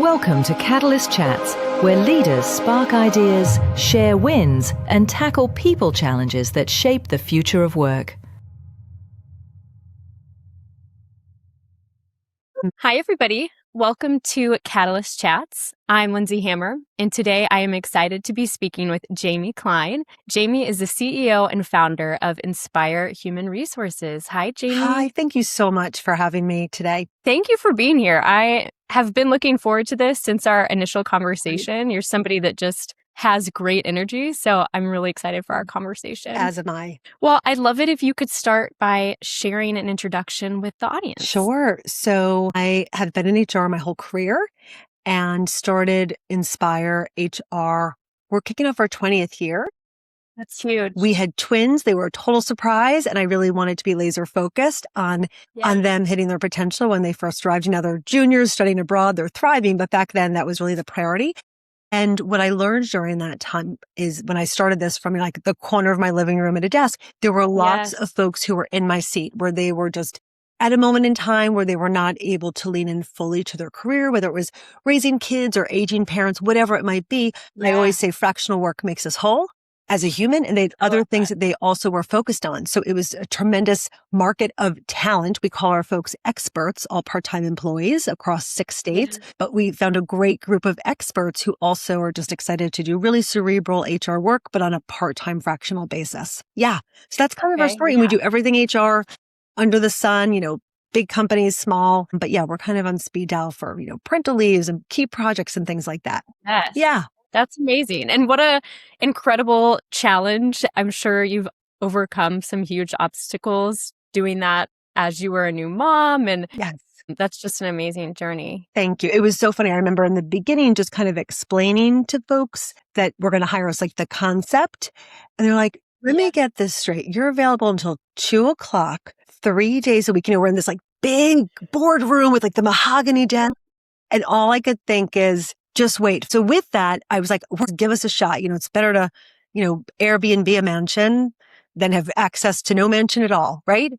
Welcome to Catalyst Chats, where leaders spark ideas, share wins, and tackle people challenges that shape the future of work. Hi, everybody. Welcome to Catalyst Chats. I'm Lindsey Hammer, and today I am excited to be speaking with Jaime Klein. Jaime is the CEO and founder of Inspire Human Resources. Hi, Jaime. Hi, thank you so much for having me today. Thank you for being here. I have been looking forward to this since our initial conversation. You're somebody that just has great energy, so I'm really excited for our conversation. As am I. Well, I'd love it if you could start by sharing an introduction with the audience. Sure. So I have been in HR my whole career and started Inspire HR. We're kicking off our 20th year. That's huge. We had twins. They were a total surprise, and I really wanted to be laser focused on them hitting their potential when they first arrived. Now they're juniors studying abroad, they're thriving, but back then that was really the priority. And what I learned during that time is when I started this from like the corner of my living room at a desk, there were lots of folks who were in my seat where they were just at a moment in time where they were not able to lean in fully to their career, whether it was raising kids or aging parents, whatever it might be. I always say fractional work makes us whole as a human, and they had other things that they also were focused on. So it was a tremendous market of talent. We call our folks experts, all part-time employees across 6 states, but we found a great group of experts who also are just excited to do really cerebral HR work, but on a part-time fractional basis. Yeah. So that's kind of our story. And we do everything HR under the sun, big companies, small, but we're kind of on speed dial for, parental leaves and key projects and things like that. Yes. Yeah. That's amazing. And what a incredible challenge. I'm sure you've overcome some huge obstacles doing that as you were a new mom. And that's just an amazing journey. Thank you. It was so funny. I remember in the beginning, just kind of explaining to folks that we're going to hire us, like the concept. And they're like, let me get this straight. You're available until 2:00, 3 days a week. We're in this like big boardroom with like the mahogany desk. And all I could think is, just wait. So with that, I was like, give us a shot. It's better to, Airbnb a mansion than have access to no mansion at all, right?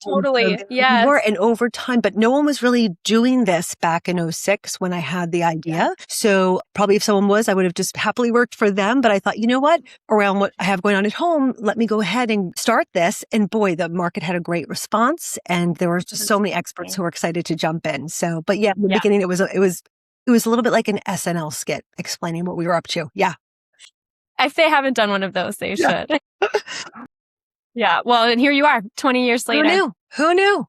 Totally. And over time, but no one was really doing this back in 2006 when I had the idea. So probably if someone was, I would have just happily worked for them. But I thought, you know what? Around what I have going on at home, let me go ahead and start this. And boy, the market had a great response. And there were just so many experts who were excited to jump in. So, but in the beginning, it was a little bit like an SNL skit explaining what we were up to. Yeah. If they haven't done one of those, they should. Yeah. Well, and here you are 20 years later. Who knew?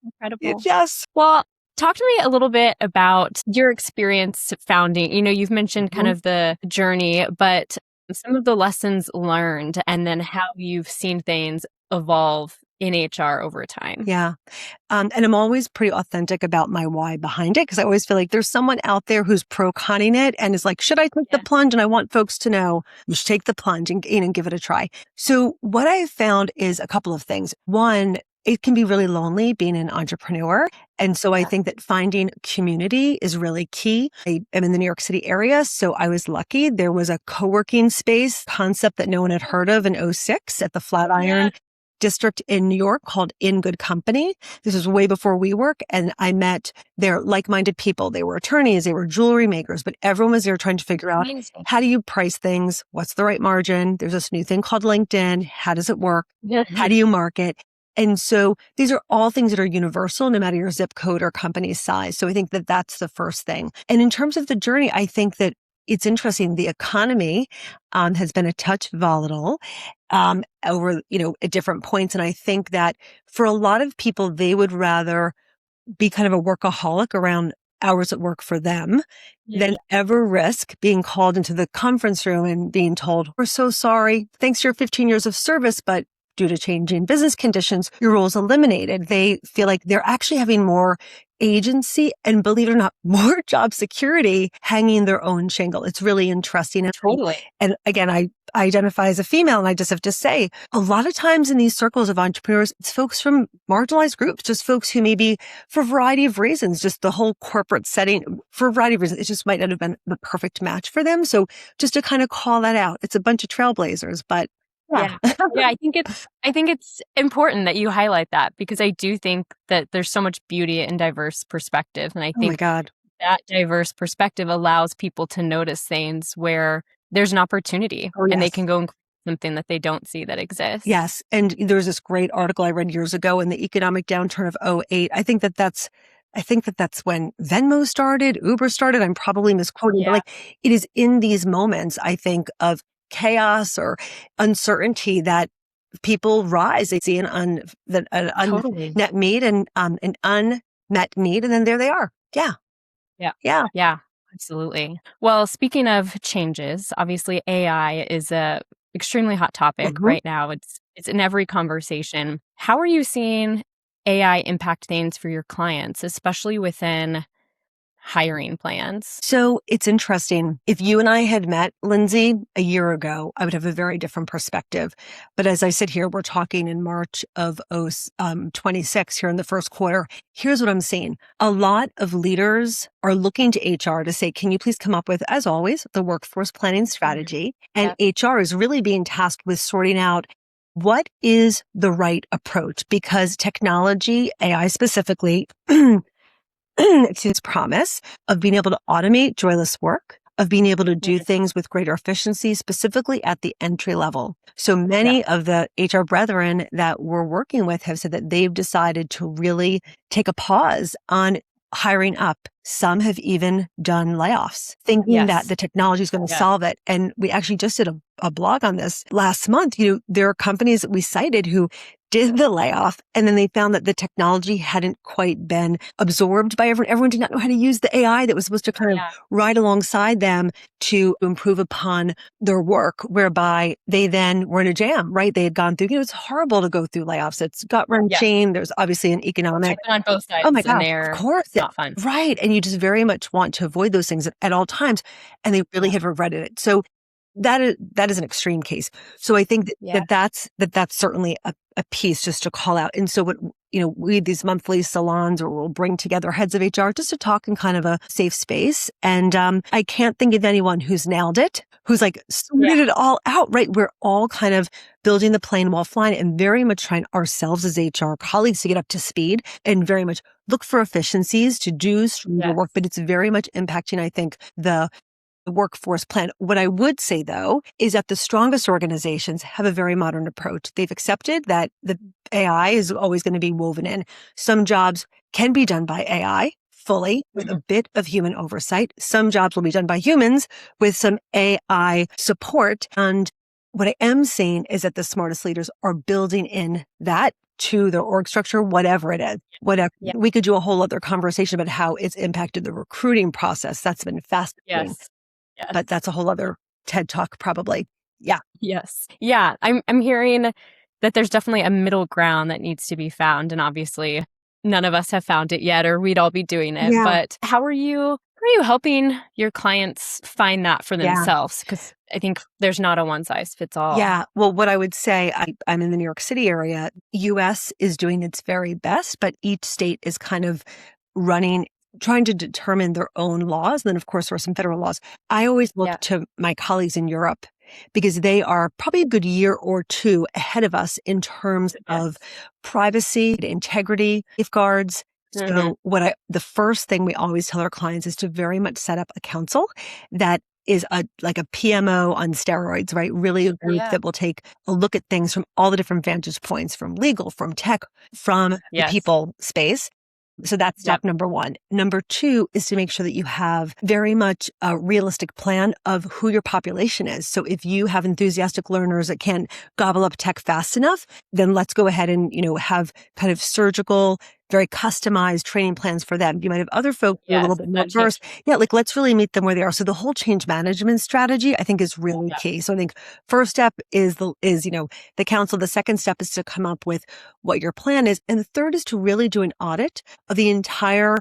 Incredible. Yes. Well, talk to me a little bit about your experience founding. You've mentioned kind of the journey, but some of the lessons learned and then how you've seen things evolve in HR over time. Yeah. And I'm always pretty authentic about my why behind it, because I always feel like there's someone out there who's pro-conning it and is like, should I take the plunge? And I want folks to know you should take the plunge and give it a try. So what I've found is a couple of things. One, it can be really lonely being an entrepreneur. And so I think that finding community is really key. I am in the New York City area, so I was lucky. There was a co-working space concept that no one had heard of in 2006 at the Flatiron district in New York called In Good Company. This was way before WeWork, and I met their like-minded people. They were attorneys, they were jewelry makers, but everyone was there trying to figure out how do you price things? What's the right margin? There's this new thing called LinkedIn. How does it work? How do you market? And so these are all things that are universal, no matter your zip code or company size. So I think that that's the first thing. And in terms of the journey, I think that it's interesting. The economy has been a touch volatile over, at different points. And I think that for a lot of people, they would rather be kind of a workaholic around hours at work for them than ever risk being called into the conference room and being told, we're so sorry. Thanks to your 15 years of service, but due to changing business conditions, your role is eliminated. They feel like they're actually having more agency and, believe it or not, more job security hanging their own shingle. It's really interesting. Totally. And again, I identify as a female, and I just have to say, a lot of times in these circles of entrepreneurs, it's folks from marginalized groups, just folks who maybe for a variety of reasons, just the whole corporate setting, for a variety of reasons, it just might not have been the perfect match for them. So just to kind of call that out, it's a bunch of trailblazers, but Yeah. I think it's important that you highlight that, because I do think that there's so much beauty in diverse perspectives. And I think oh my God. that diverse perspective allows people to notice things where there's an opportunity and they can go and create something that they don't see that exists. Yes. And there's this great article I read years ago in the economic downturn of '08. I think that's when Venmo started, Uber started. I'm probably misquoting, but like it is in these moments, I think, of chaos or uncertainty that people rise. They see an unmet need and an unmet need, and then there they are. Yeah, absolutely. Well, speaking of changes, obviously AI is a extremely hot topic right now. It's in every conversation. How are you seeing AI impact things for your clients, especially within hiring plans? So it's interesting. If you and I had met, Lindsey, a year ago, I would have a very different perspective. But as I sit here, we're talking in March of 26 here in the first quarter. Here's what I'm seeing. A lot of leaders are looking to HR to say, can you please come up with, as always, the workforce planning strategy? And HR is really being tasked with sorting out what is the right approach, because technology, AI specifically, it's its promise of being able to automate joyless work, of being able to do things with greater efficiency, specifically at the entry level. So many of the HR brethren that we're working with have said that they've decided to really take a pause on hiring up. Some have even done layoffs, thinking that the technology is going to solve it. And we actually just did a blog on this last month. There are companies that we cited who did the layoff, and then they found that the technology hadn't quite been absorbed by everyone. Everyone did not know how to use the AI that was supposed to kind of ride alongside them to improve upon their work, whereby they then were in a jam, right? They had gone through, it's horrible to go through layoffs. It's gut-wrenching. There's obviously an economic. It's on both sides. Oh my gosh, of course. Not fun. Right. And you just very much want to avoid those things at all times. And they really have regretted it. So that is an extreme case. So I think that's certainly a piece just to call out. And so what, we, these monthly salons, or we'll bring together heads of HR just to talk in kind of a safe space. And I can't think of anyone who's nailed it, who's like sorted it all out, right? We're all kind of building the plane while flying, and very much trying ourselves as HR colleagues to get up to speed and very much look for efficiencies to do stronger work. But it's very much impacting, I think, the workforce plan. What I would say, though, is that the strongest organizations have a very modern approach. They've accepted that the AI is always going to be woven in. Some jobs can be done by AI fully with a bit of human oversight. Some jobs will be done by humans with some AI support. And what I am seeing is that the smartest leaders are building in that to their org structure, whatever it is. We could do a whole other conversation about how it's impacted the recruiting process. That's been fascinating. But that's a whole other TED Talk, probably. Yes. I'm hearing that there's definitely a middle ground that needs to be found. And obviously, none of us have found it yet, or we'd all be doing it. But how are you helping your clients find that for themselves? Because I think there's not a one size fits all. Yeah. Well, what I would say, I'm in the New York City area. US is doing its very best, but each state is kind of trying to determine their own laws. And then, of course, there are some federal laws. I always look to my colleagues in Europe, because they are probably a good year or two ahead of us in terms of privacy, integrity, safeguards. So the first thing we always tell our clients is to very much set up a council that is like a PMO on steroids, right? Really a group that will take a look at things from all the different vantage points, from legal, from tech, from the people space. So that's step number one. Number two is to make sure that you have very much a realistic plan of who your population is. So if you have enthusiastic learners that can't gobble up tech fast enough, then let's go ahead and, have kind of surgical, very customized training plans for them. You might have other folks who are a little bit more versed. Let's really meet them where they are. So the whole change management strategy, I think, is really key. So I think first step is the council. The second step is to come up with what your plan is. And the third is to really do an audit of the entire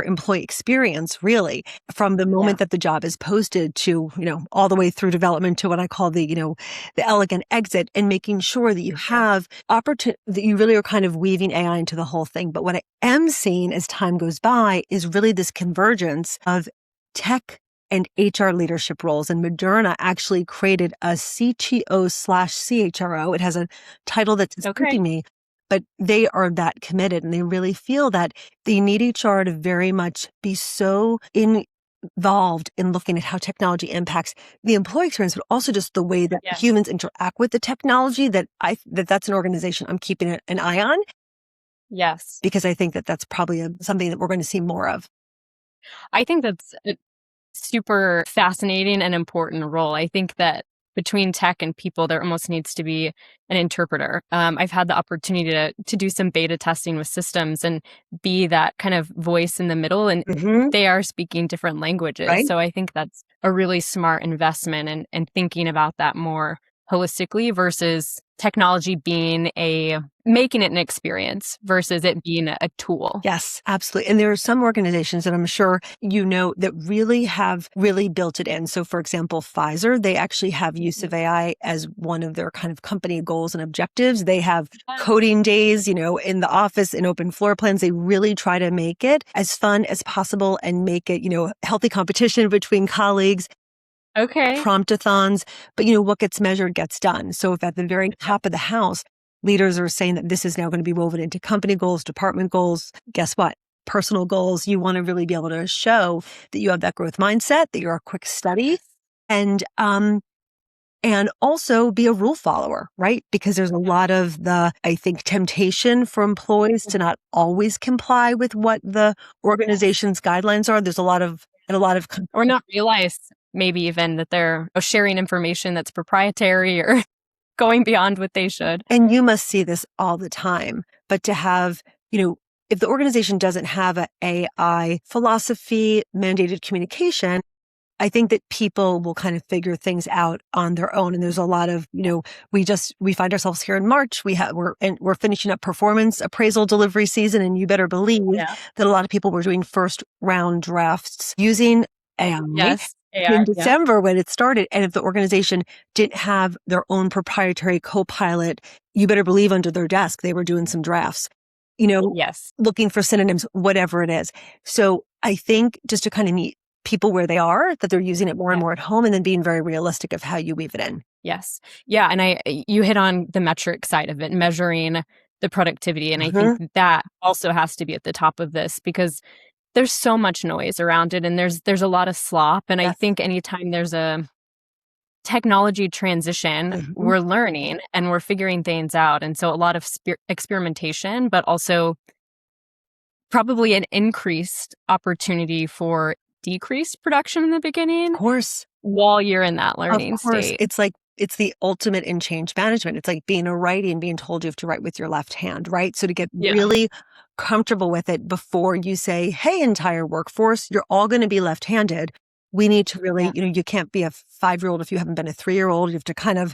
employee experience, really, from the moment that the job is posted to, all the way through development to what I call the elegant exit, and making sure that you have opportunity, that you really are kind of weaving AI into the whole thing. But what I am seeing as time goes by is really this convergence of tech and HR leadership roles. And Moderna actually created a CTO/CHRO. It has a title that's escaping me, but they are that committed and they really feel that they need HR to very much be so involved in looking at how technology impacts the employee experience, but also just the way that humans interact with the technology, that's an organization I'm keeping an eye on. Yes. Because I think that's probably something that we're going to see more of. I think that's a super fascinating and important role. I think that between tech and people, there almost needs to be an interpreter. I've had the opportunity to do some beta testing with systems and be that kind of voice in the middle, and they are speaking different languages. Right. So I think that's a really smart investment and thinking about that more holistically versus technology making it an experience versus it being a tool. Yes, absolutely. And there are some organizations that I'm sure you know that really have built it in. So for example, Pfizer, they actually have use of AI as one of their kind of company goals and objectives. They have coding days, in the office, in open floor plans. They really try to make it as fun as possible and make it, healthy competition between colleagues. Okay. Promptathons, but what gets measured gets done. So if at the very top of the house, leaders are saying that this is now going to be woven into company goals, department goals, guess what? Personal goals. You want to really be able to show that you have that growth mindset, that you're a quick study, and also be a rule follower, right? Because there's a lot of I think, temptation for employees to not always comply with what the organization's guidelines are. There's a lot of or not realize maybe even that they're sharing information that's proprietary or going beyond what they should. And you must see this all the time. But to have, if the organization doesn't have an AI philosophy, mandated communication, I think that people will kind of figure things out on their own. And there's a lot of, we find ourselves here in March. We're finishing up performance appraisal delivery season. And you better believe that a lot of people were doing first round drafts using AI. Yes. In December when it started. And if the organization didn't have their own proprietary co-pilot, you better believe under their desk, they were doing some drafts, looking for synonyms, whatever it is. So I think just to kind of meet people where they are, that they're using it more and more at home, and then being very realistic of how you weave it in. Yes. Yeah. And you hit on the metric side of it, measuring the productivity. And I think that also has to be at the top of this because there's so much noise around it and there's a lot of slop. And I think anytime there's a technology transition, we're learning and we're figuring things out. And so a lot of experimentation, but also probably an increased opportunity for decreased production in the beginning. Of course. While you're in that learning state. It's the ultimate in change management. It's like being a righty and being told you have to write with your left hand, right? So to get really comfortable with it before you say, hey, entire workforce, you're all going to be left-handed. We need to really, you can't be a 5-year-old if you haven't been a 3-year-old. You have to kind of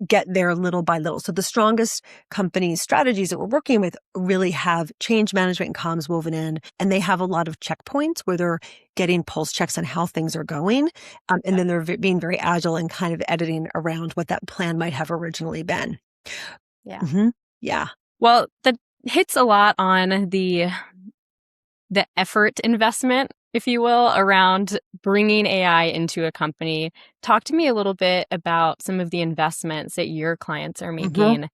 get there little by little. So the strongest company strategies that we're working with really have change management and comms woven in, and they have a lot of checkpoints where they're getting pulse checks on how things are going. And then they're being very agile and kind of editing around what that plan might have originally been. Yeah. Yeah. Well, that hits a lot on the effort investment, if you will, around bringing AI into a company. Talk to me a little bit about some of the investments that your clients are making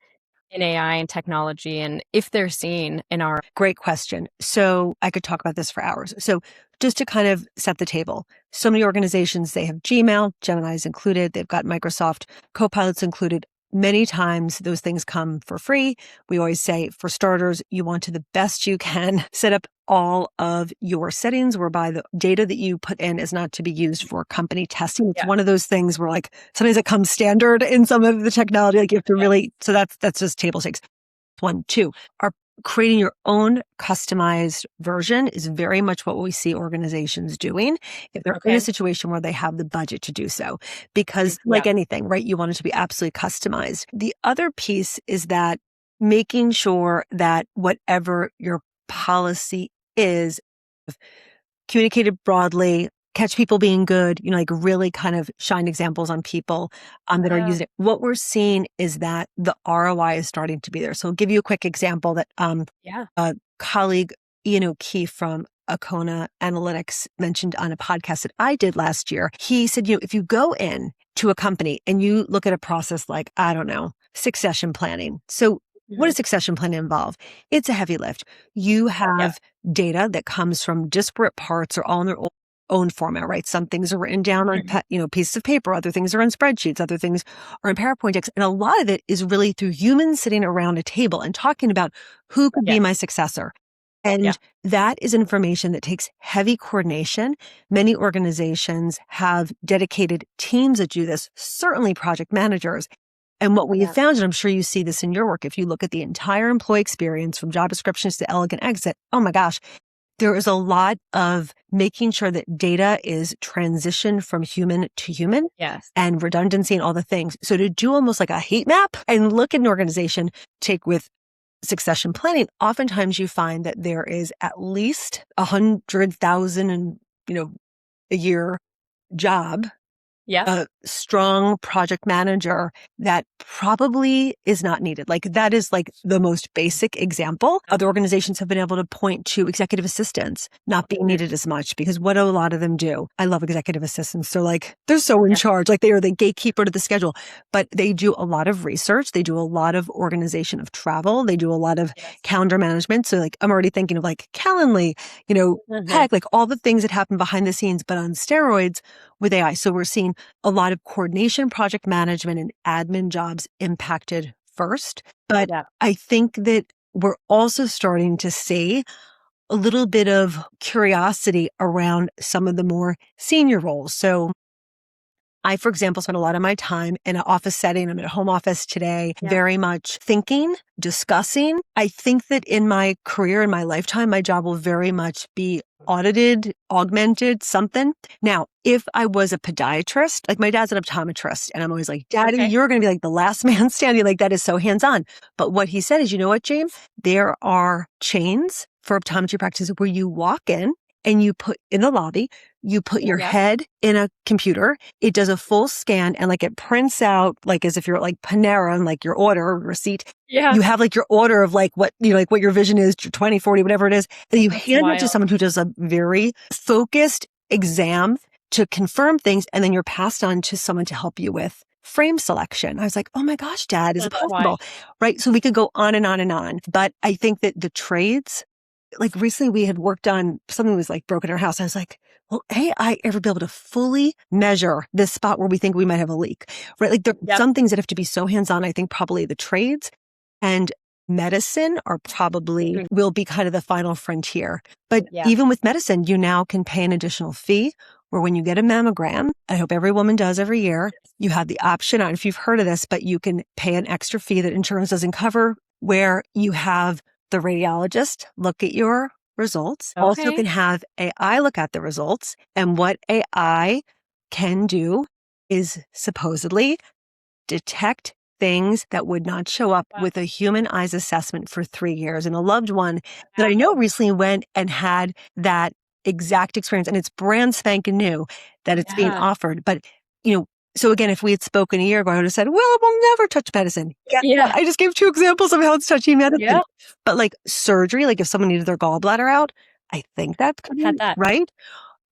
in AI and technology, and if they're seeing in our... Great question. So I could talk about this for hours. So just to kind of set the table, so many organizations, they have Gmail, Gemini's included, they've got Microsoft Copilots included. Many times those things come for free. We always say, for starters, you want to the best you can set up all of your settings whereby the data that you put in is not to be used for company testing. It's one of those things where like sometimes it comes standard in some of the technology. Like you have to really, so that's just table stakes. 1, 2, creating your own customized version is very much what we see organizations doing if they're in a situation where they have the budget to do so. Because like anything, right, you want it to be absolutely customized. The other piece is that making sure that whatever your policy is communicated broadly, catch people being good, like really kind of shine examples on people that are using it. What we're seeing is that the ROI is starting to be there. So I'll give you a quick example that a colleague, Ian O'Keefe from Acona Analytics mentioned on a podcast that I did last year. He said, if you go in to a company and you look at a process like, I don't know, succession planning. So What does succession planning involve? It's a heavy lift. You have data that comes from disparate parts or all in their own format, right? Some things are written down on pieces of paper, other things are in spreadsheets, other things are in PowerPoint decks. And a lot of it is really through humans sitting around a table and talking about who could be my successor. And that is information that takes heavy coordination. Many organizations have dedicated teams that do this, certainly project managers. And what we have found, and I'm sure you see this in your work, if you look at the entire employee experience from job descriptions to elegant exit, oh my gosh, there is a lot of making sure that data is transitioned from human to human and redundancy and all the things. So to do almost like a heat map and look at an organization, take with succession planning, oftentimes you find that there is at least 100,000 and, a year job, a strong project manager that probably is not needed. Like that is like the most basic example. Other organizations have been able to point to executive assistants not being needed as much because what do a lot of them do? I love executive assistants. They're so in charge, like they are the gatekeeper to the schedule, but they do a lot of research. They do a lot of organization of travel. They do a lot of calendar management. So like, I'm already thinking of like Calendly, heck, like all the things that happen behind the scenes, but on steroids with AI. So we're seeing a lot of coordination, project management, and admin jobs impacted first. But I think that we're also starting to see a little bit of curiosity around some of the more senior roles. So I, for example, spend a lot of my time in an office setting. I'm in a home office today, very much thinking, discussing. I think that in my career, in my lifetime, my job will very much be audited, augmented, something. Now, if I was a podiatrist, like my dad's an optometrist, and I'm always like, Daddy, you're going to be like the last man standing. Like that is so hands-on. But what he said is, you know what, James? There are chains for optometry practices where you walk in and you put in the lobby, you put your head in a computer. It does a full scan and like it prints out like as if you're at like Panera and like your order receipt. You have like your order of like what, like what your vision is, 20, 40, whatever it is. And you hand it to someone who does a very focused exam to confirm things. And then you're passed on to someone to help you with frame selection. I was like, oh my gosh, Dad, is it possible? Right. So we could go on and on and on. But I think that the trades, like recently we had worked on something that was like broken in our house. I was like, will AI ever be able to fully measure this spot where we think we might have a leak? Right? Like there are some things that have to be so hands-on. I think probably the trades and medicine are probably will be kind of the final frontier. But even with medicine, you now can pay an additional fee where when you get a mammogram, I hope every woman does every year, you have the option, I don't know if you've heard of this, but you can pay an extra fee that insurance doesn't cover where you have the radiologist look at your results. Also can have AI look at the results. And what AI can do is supposedly detect things that would not show up with a human eyes assessment for 3 years. And a loved one that I know recently went and had that exact experience. And it's brand spanking new that it's being offered. But, so again, if we had spoken a year ago, I would have said, well, we'll never touch medicine. I just gave 2 examples of how it's touching medicine. But like surgery, like if someone needed their gallbladder out, I think that could be, right?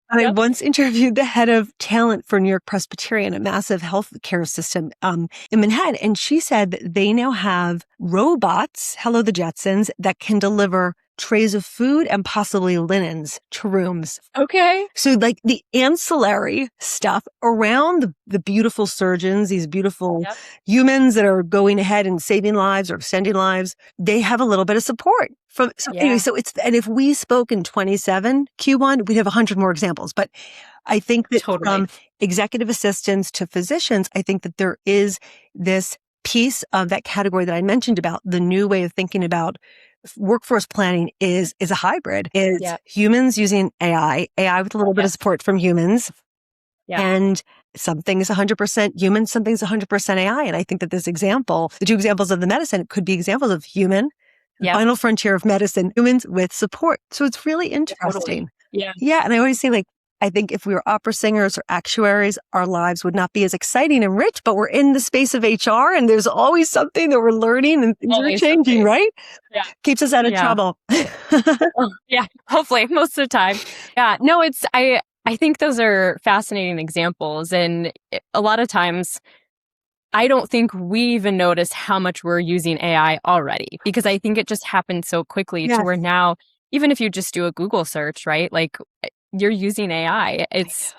I once interviewed the head of talent for New York Presbyterian, a massive healthcare system in Manhattan. And she said that they now have robots, hello the Jetsons, that can deliver trays of food and possibly linens to rooms. So like the ancillary stuff around the beautiful surgeons, these beautiful humans that are going ahead and saving lives or extending lives, they have a little bit of support. Anyway, and if we spoke in 27 Q1, we'd have 100 more examples. But I think that from executive assistants to physicians, I think that there is this piece of that category that I mentioned about the new way of thinking about workforce planning is a hybrid, is humans using AI with a little bit of support from humans. And some things 100% human, some things 100% AI. And I think that this example, the 2 examples of the medicine could be examples of human, the final frontier of medicine, humans with support. So it's really interesting. And I always say like, I think if we were opera singers or actuaries, our lives would not be as exciting and rich, but we're in the space of HR and there's always something that we're learning and things are changing, right? Keeps us out of trouble. Hopefully most of the time. No, I think those are fascinating examples. And a lot of times I don't think we even notice how much we're using AI already, because I think it just happened so quickly to where now, even if you just do a Google search, right? Like you're using AI. It's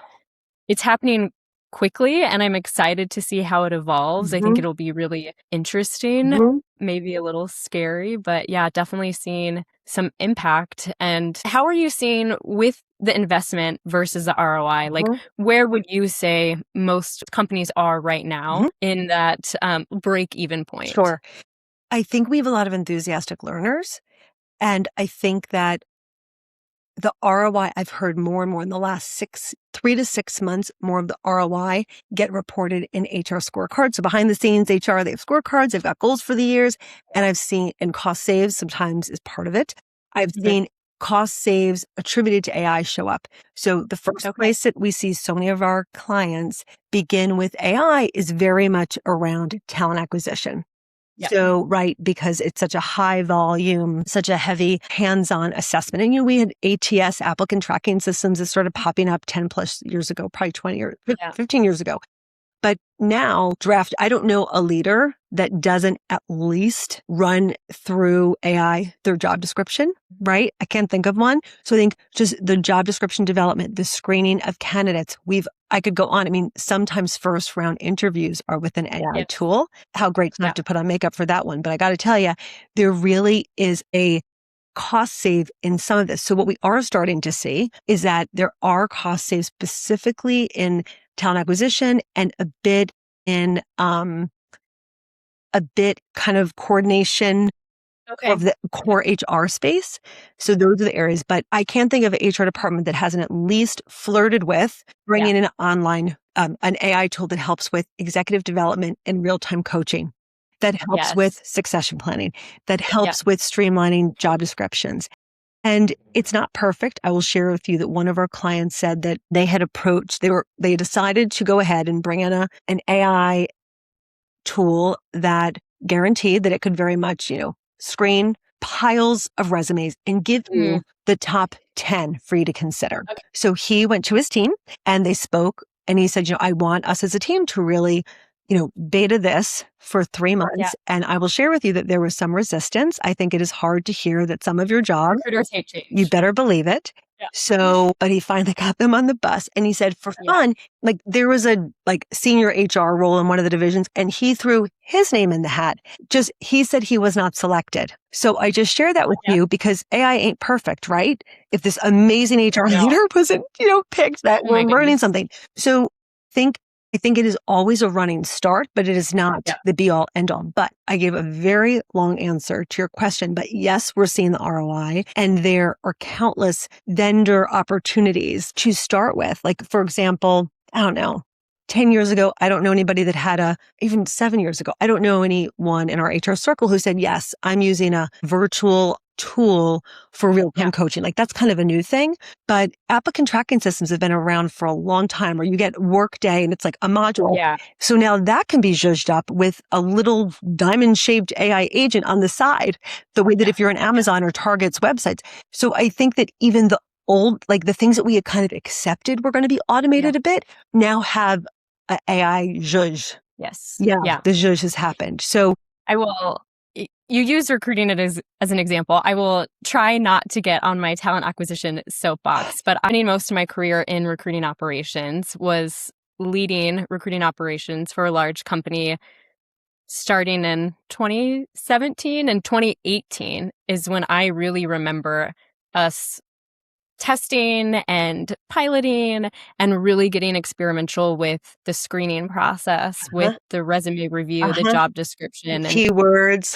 happening quickly, and I'm excited to see how it evolves. I think it'll be really interesting, maybe a little scary, but yeah, definitely seeing some impact. And how are you seeing with the investment versus the ROI? Like, where would you say most companies are right now in that break-even point? Sure. I think we have a lot of enthusiastic learners, and I think that the ROI, I've heard more and more in the last 3 to 6 months, more of the ROI get reported in HR scorecards. So behind the scenes, HR, they have scorecards, they've got goals for the years. And I've seen, and cost saves sometimes is part of it. I've seen cost saves attributed to AI show up. So the first place that we see so many of our clients begin with AI is very much around talent acquisition. So, right, because it's such a high volume, such a heavy hands-on assessment. And, we had ATS, applicant tracking systems, that started popping up 10 plus years ago, probably 20 or 15 years ago. But now I don't know a leader that doesn't at least run through AI their job description, right? I can't think of one. So I think just the job description development, the screening of candidates, I could go on. I mean, sometimes first round interviews are with an AI tool. How great to have to put on makeup for that one. But I got to tell you, there really is a cost save in some of this. So what we are starting to see is that there are cost saves specifically in talent acquisition and a bit in kind of coordination of the core HR space. So those are the areas, but I can't think of an HR department that hasn't at least flirted with bringing in an online, an AI tool that helps with executive development and real-time coaching, that helps with succession planning, that helps with streamlining job descriptions. And it's not perfect. I will share with you that one of our clients said that they had they decided to go ahead and bring in an AI tool that guaranteed that it could very much, screen piles of resumes and give you the top 10 for you to consider. So he went to his team and they spoke and he said, I want us as a team to really beta this for 3 months. And I will share with you that there was some resistance. I think it is hard to hear that some of your jobs, recruiters hate change. You better believe it. So, but he finally got them on the bus and he said for fun, like there was a senior HR role in one of the divisions and he threw his name in the hat. He said he was not selected. So I just share that with you because AI ain't perfect, right? If this amazing HR leader wasn't, picked, that we're learning something. So I think it is always a running start, but it is not the be all end all. But I gave a very long answer to your question. But yes, we're seeing the ROI and there are countless vendor opportunities to start with. Like, for example, I don't know, 10 years ago, I don't know anybody that had even 7 years ago, I don't know anyone in our HR circle who said, yes, I'm using a virtual tool for real-time coaching. Like that's kind of a new thing, but applicant tracking systems have been around for a long time where you get Workday and it's like a module. So now that can be zhuzhed up with a little diamond-shaped AI agent on the side, the way that if you're an Amazon or Target's websites. So I think that even the old, the things that we had kind of accepted were going to be automated a bit, now have a AI zhuzh. The zhuzh has happened. So I will... You use recruiting it as an example. I will try not to get on my talent acquisition soapbox, but I mean, most of my career in recruiting operations was leading recruiting operations for a large company starting in 2017 and 2018 is when I really remember us testing and piloting and really getting experimental with the screening process, with the resume review, the job description, and keywords.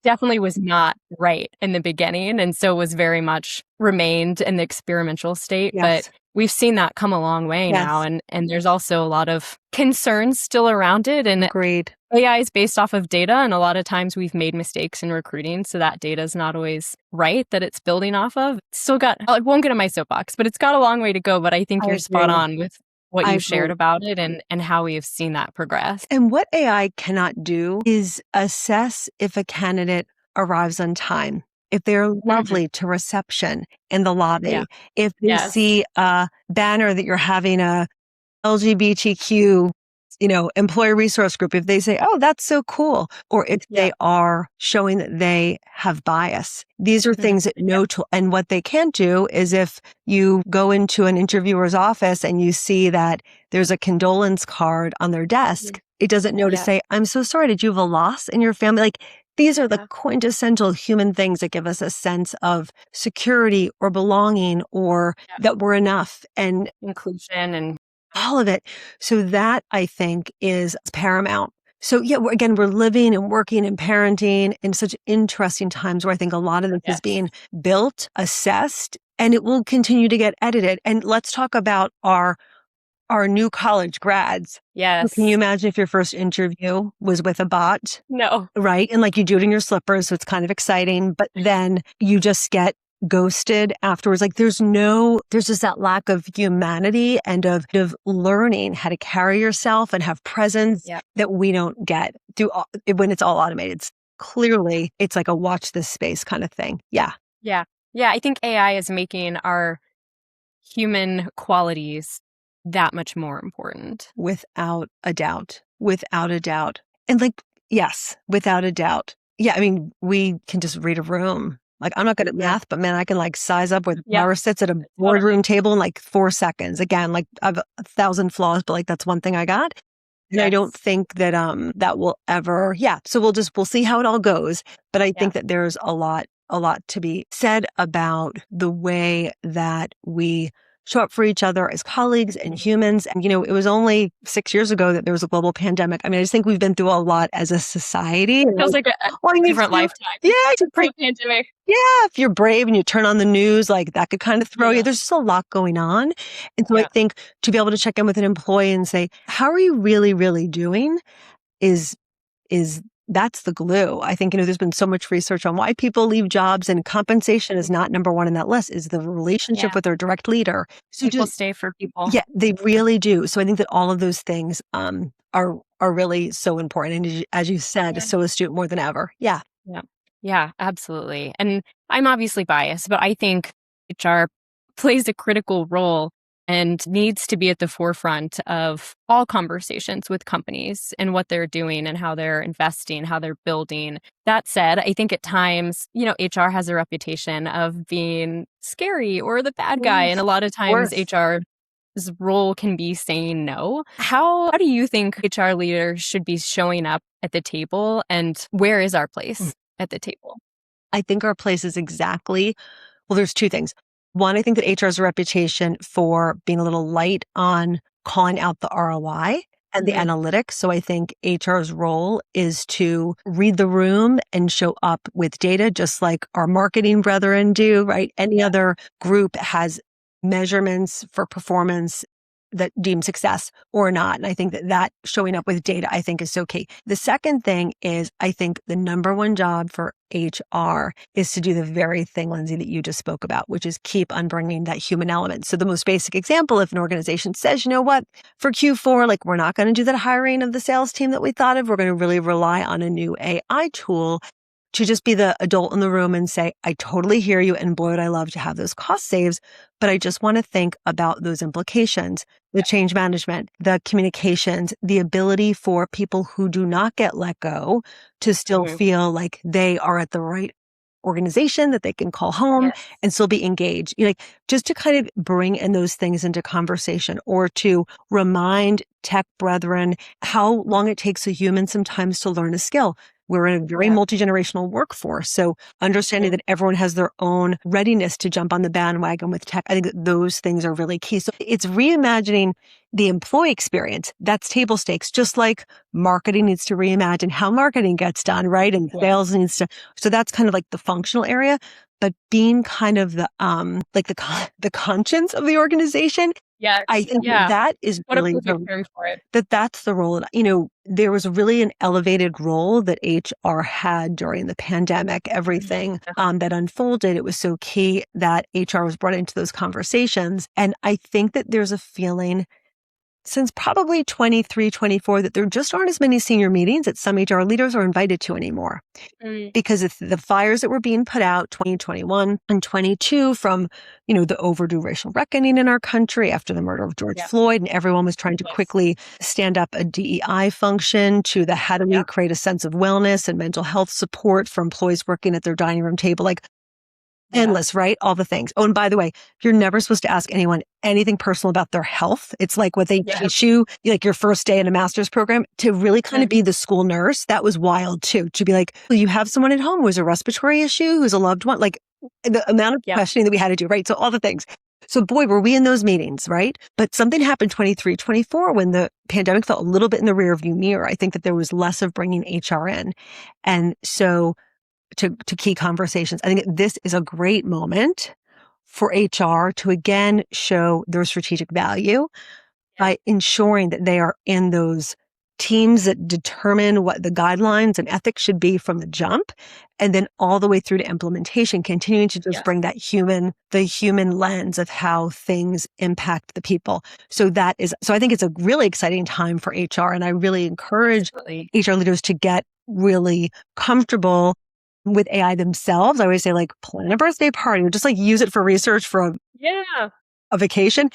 Definitely was not right in the beginning. And so was very much remained in the experimental state. But we've seen that come a long way now. And there's also a lot of concerns still around it. And Agreed. AI is based off of data. And a lot of times we've made mistakes in recruiting. So that data is not always right that it's building off of. I won't get on my soapbox, but it's got a long way to go. But I think you're spot on with what you shared about it and how we have seen that progress. And what AI cannot do is assess if a candidate arrives on time, if they're lovely to reception in the lobby, if they see a banner that you're having a LGBTQ employee resource group, if they say, oh, that's so cool, or if they are showing that they have bias. These are things that and what they can't do is if you go into an interviewer's office and you see that there's a condolence card on their desk, it doesn't know to say, I'm so sorry, did you have a loss in your family? Like, these are the quintessential human things that give us a sense of security or belonging or that we're enough and inclusion and all of it. So that I think is paramount. So again, we're living and working and parenting in such interesting times where I think a lot of this is being built, assessed, and it will continue to get edited. And let's talk about our new college grads. Yes. Can you imagine if your first interview was with a bot? No. Right? And like you do it in your slippers, so it's kind of exciting, but then you just get ghosted afterwards. Like there's just that lack of humanity and of learning how to carry yourself and have presence that we don't get when it's all automated. Clearly, it's like a watch this space kind of thing. Yeah. Yeah. Yeah. I think AI is making our human qualities that much more important. Without a doubt. Without a doubt. And yes, without a doubt. Yeah. I mean, we can just read a room. Like, I'm not good at math, but man, I can size up where the power sits at a boardroom table in 4 seconds. Again, I have 1,000 flaws, but that's one thing I got. And I don't think that, that will ever, So we'll see how it all goes. But I think that there's a lot to be said about the way that we show up for each other as colleagues and humans. And, it was only 6 years ago that there was a global pandemic. I mean, I just think we've been through a lot as a society. It feels like a different lifetime. Yeah. Pre-pandemic. Yeah. If you're brave and you turn on the news, that could kind of throw you. There's just a lot going on. And so I think to be able to check in with an employee and say, how are you really, really doing is that's the glue. I think, there's been so much research on why people leave jobs, and compensation is not number one in that list, is the relationship with their direct leader. So people stay for people. Yeah, they really do. So I think that all of those things are really so important. And as you said, so astute more than ever. Yeah. Yeah, absolutely. And I'm obviously biased, but I think HR plays a critical role and needs to be at the forefront of all conversations with companies and what they're doing and how they're investing, how they're building. That said, I think at times, HR has a reputation of being scary or the bad guy. And a lot of times HR's role can be saying no. How do you think HR leaders should be showing up at the table, and where is our place at the table? I think our place is there's two things. One, I think that HR has a reputation for being a little light on calling out the ROI and the analytics. So I think HR's role is to read the room and show up with data, just like our marketing brethren do, right? Any other group has measurements for performance that deem success or not. And I think that showing up with data, I think, is so key. The second thing is, I think the number one job for HR is to do the very thing, Lindsey, that you just spoke about, which is keep on bringing that human element. So the most basic example, if an organization says, you know what, for Q4, we're not going to do that hiring of the sales team that we thought of. We're going to really rely on a new AI tool to just be the adult in the room and say, I totally hear you. And boy, would I love to have those cost saves, but I just want to think about those implications, the change management, the communications, the ability for people who do not get let go to still feel like they are at the right organization that they can call home and still be engaged. Just to kind of bring in those things into conversation, or to remind tech brethren how long it takes a human sometimes to learn a skill. We're in a very multi-generational workforce. So understanding that everyone has their own readiness to jump on the bandwagon with tech, I think that those things are really key. So it's reimagining the employee experience. That's table stakes, just like marketing needs to reimagine how marketing gets done, right? And sales needs to. So that's kind of the functional area, but being kind of the the conscience of the organization. Yeah, I think that is what really for it. That's the role. There was really an elevated role that HR had during the pandemic. Everything that unfolded, it was so key that HR was brought into those conversations. And I think that there's a feeling since probably 23, 24, that there just aren't as many senior meetings that some HR leaders are invited to anymore. Because of the fires that were being put out 2021 and 22 from, the overdue racial reckoning in our country after the murder of George Floyd, and everyone was trying to quickly stand up a DEI function to the how do we create a sense of wellness and mental health support for employees working at their dining room table, endless, right? All the things. Oh, and by the way, you're never supposed to ask anyone anything personal about their health. It's like what they teach you, like your first day in a master's program, to really kind of be the school nurse. That was wild too, to be like, well, you have someone at home who has a respiratory issue, who's a loved one, like the amount of questioning that we had to do, right? So all the things. So boy, were we in those meetings, right? But something happened 23, 24 when the pandemic felt a little bit in the rearview mirror. I think that there was less of bringing HR in. And so to key conversations. I think this is a great moment for HR to again show their strategic value by ensuring that they are in those teams that determine what the guidelines and ethics should be from the jump, and then all the way through to implementation, continuing to just bring that the human lens of how things impact the people. So I think it's a really exciting time for HR, and I really encourage HR leaders to get really comfortable with AI themselves. I always say, plan a birthday party or just use it for research for a vacation.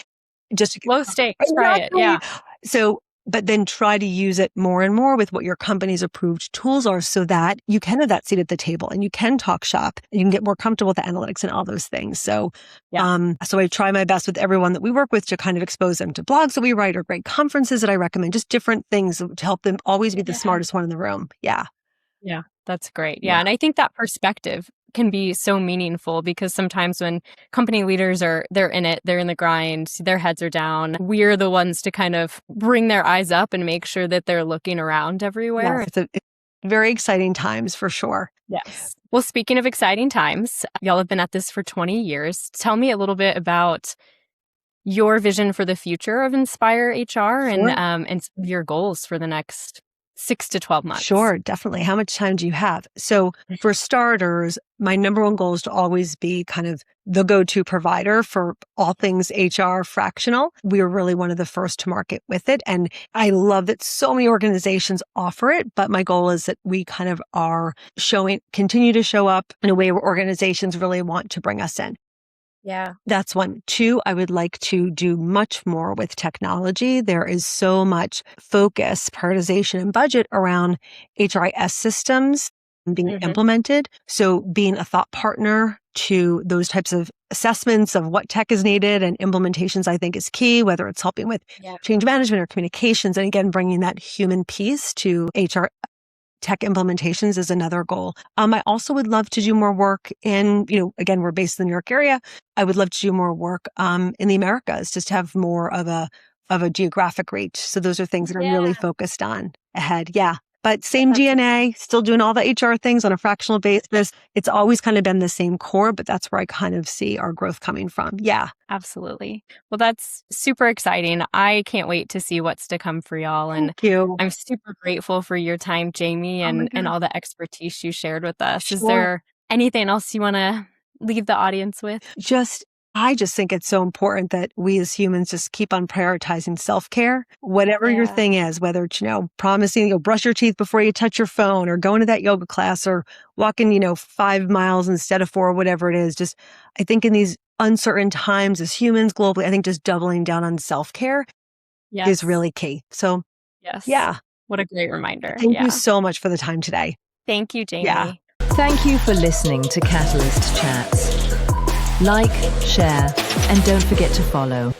Just low stakes, try it. Yeah. So, but then try to use it more and more with what your company's approved tools are so that you can have that seat at the table and you can talk shop and you can get more comfortable with the analytics and all those things. So, so I try my best with everyone that we work with to kind of expose them to blogs that we write or great conferences that I recommend, just different things to help them always be the smartest one in the room. Yeah. Yeah, that's great. Yeah. And I think that perspective can be so meaningful because sometimes when company leaders they're in it, they're in the grind, their heads are down, we're the ones to kind of bring their eyes up and make sure that they're looking around everywhere. Yes, it's very exciting times for sure. Yes. Well, speaking of exciting times, y'all have been at this for 20 years. Tell me a little bit about your vision for the future of Inspire HR and your goals for the next 6 to 12 months. Sure, definitely. How much time do you have? So for starters, my number one goal is to always be kind of the go-to provider for all things HR fractional. We are really one of the first to market with it. And I love that so many organizations offer it, but my goal is that we kind of continue to show up in a way where organizations really want to bring us in. Yeah. That's one. Two, I would like to do much more with technology. There is so much focus, prioritization, and budget around HRIS systems being implemented. So being a thought partner to those types of assessments of what tech is needed and implementations, I think is key, whether it's helping with change management or communications. And again, bringing that human piece to HR tech implementations is another goal. I also would love to do more work in, again, we're based in the New York area. I would love to do more work in the Americas, just have more of a geographic reach. So those are things that I'm really focused on ahead. Yeah. But same DNA, still doing all the HR things on a fractional basis. It's always kind of been the same core, but that's where I kind of see our growth coming from. Yeah. Absolutely. Well, that's super exciting. I can't wait to see what's to come for y'all. And Thank you. I'm super grateful for your time, Jaime, and all the expertise you shared with us. Sure. Is there anything else you want to leave the audience with? I just think it's so important that we as humans just keep on prioritizing self-care, whatever your thing is, whether it's, promising you'll brush your teeth before you touch your phone or going to that yoga class or walking, 5 miles instead of 4, whatever it is. Just, I think in these uncertain times as humans globally, I think just doubling down on self-care is really key. So, what a great reminder. Thank you so much for the time today. Thank you, Jaime. Yeah. Thank you for listening to Catalyst Chats. Like, share, and don't forget to follow.